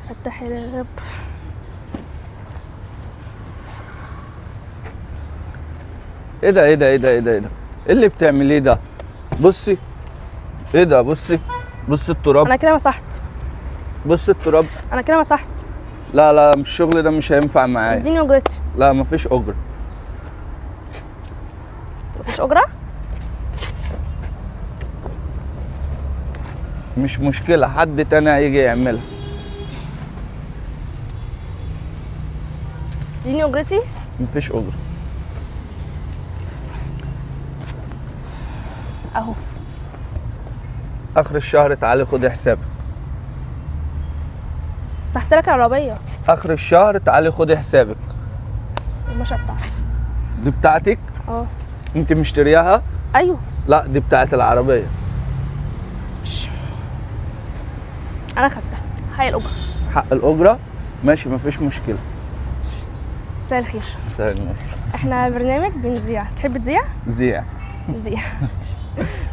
فتح يا رب. ايه ده ايه ده ايه ده ايه ده ايه ده؟ ايه اللي بتعمليه ده؟ بصي. ايه ده؟ بصي. بصي التراب. انا كده مسحت. بصي التراب. انا كده مسحت. لا لا، مش الشغل ده مش هينفع معايا. اديني اجرتي. لا مفيش اجر. مفيش اجره. مش مشكلة، حد تاني هيجي يعملها. اديني اجرتي. مفيش اجر. اهو. اخر الشهر تعالي خدي حسابك. مسحت لك العربيه. اخر الشهر تعالي خدي حسابك. المشة بتاعتي. دي بتاعتك؟ اه. انت مشترياها؟ ايوه. لا دي بتاعت العربية. انا خدتها. حق الاجره. حق الأجرة؟ ماشي مفيش مشكلة. مساء الخير. مساء النور. احنا برنامج بنذيع، تحب تذيع؟ زيع. نذيع.